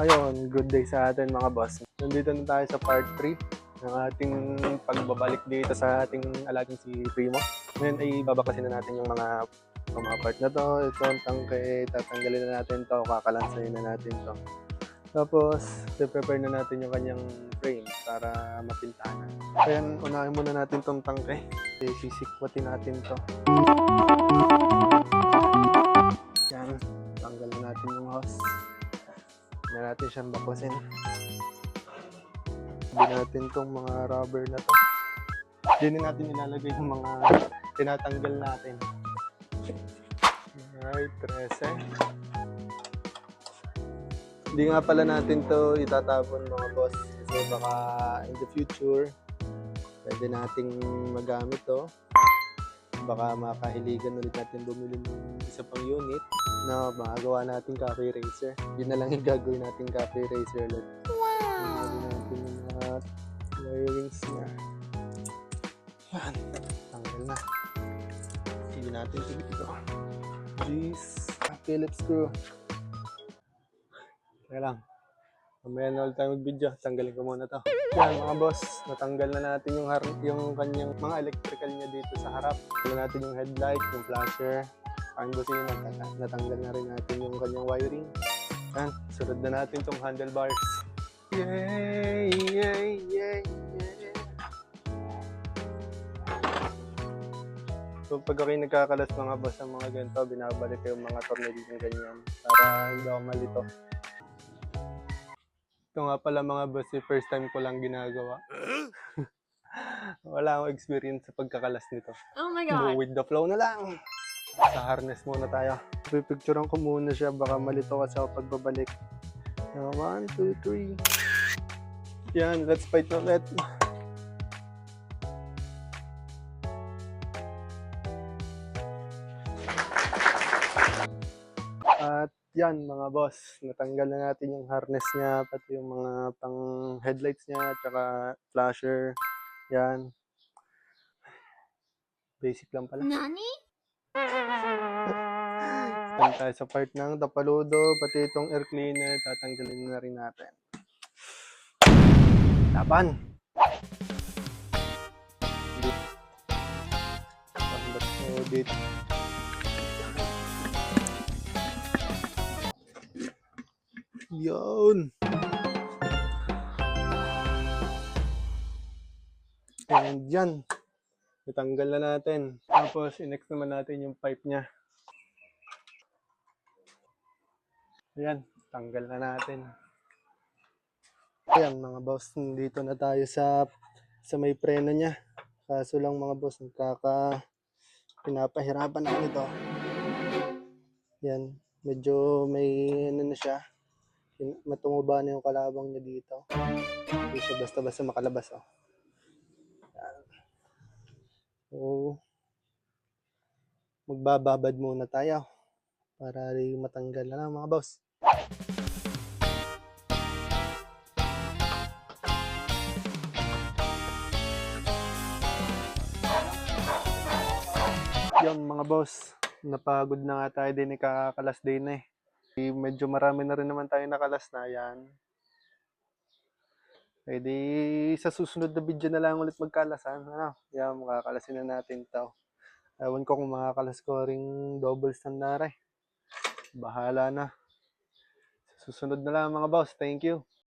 Ayun, good day sa atin mga boss. Nandito na tayo sa part 3 ng ating pagbabalik dito sa ating alagang si Primo. Ngayon ay babakasin na natin yung mga part na to. Ito ang tangke, tatanggalin na natin to, kakalansayin na natin to. Tapos, prepare na natin yung kanyang frame para mapintahan. Kaya unahin muna natin tong tangke. Sisikwatin natin to. Yan, tanggal na natin yung hose. Na natin siyang bakusin. Hindi natin tong mga rubber na to. Hindi natin ilalagay yung mga tinatanggal natin. Alright, 13. Hindi nga pala natin to itatapon mga boss. Kasi baka in the future, pwede nating magamit to. Baka makahiligan ulit natin bumili ng isa pang unit na magagawa natin coffee eraser. Yun na lang yung gagawin natin coffee eraser ulit. Wow! Natin yung mga wirings niya. Yan. Tanggal na. Hindi natin ito dito. Jeez. Phillips screw. Kaya lang. Mamaya na ulit tayo mag-video. Tanggalin ko muna to. Yan mga boss. Natanggal na natin yung kanyang mga electrical niya dito sa harap. Natanggal natin yung headlight, yung flasher. Ang busina, natanggal na rin natin yung kanyang wiring. Yan, sunod na natin itong handlebars. Yay! Yay! Yay! Yay! So pag ako'y nagkakalas mga boss ng mga ganito, binabalik ko yung mga tornilyo ng ganyan para hindi ako malito. Ito nga pala mga boss, first time ko lang ginagawa. Wala akong experience sa pagkakalas nito. Oh my God! Go with the flow na lang! Sa harness muna tayo. Pipicturean ko muna siya, baka malito kasi ako pagbabalik. 1, 2, 3. Yan, let's fight na ulit. At yan mga boss, natanggal na natin yung harness niya, pati yung mga pang headlights niya, tsaka flasher. Yan. Basic lang pala. Nani? Yan tayo sa part ng tapaludo, pati itong air cleaner, tatanggalin na rin natin. Laban! Edit. Yun! And yan! Natanggal na natin. Tapos, i-next naman natin yung pipe niya. Ayan, tanggal na natin. Ayan mga boss, dito na tayo sa may preno niya. Kaso lang mga boss, pinapahirapan ako ito. Yan, medyo may ano na siya. Matumuba na yung kalabang niya dito. Hindi siya basta-basta makalabas. Oh. Yan. So, magbababad muna tayo para matanggal na lang mga boss. Yung mga boss, napagod na nga tayo din, ikakalas din eh. Medyo marami na rin naman tayo nakalas na yan. Pwede sa susunod na video na lang ulit magkalasan. Ano? Yan, makakalasin na natin to. Ewan ko kung makakalas ko ring double standard eh. Bahala na. Susunod na lang mga boss. Thank you.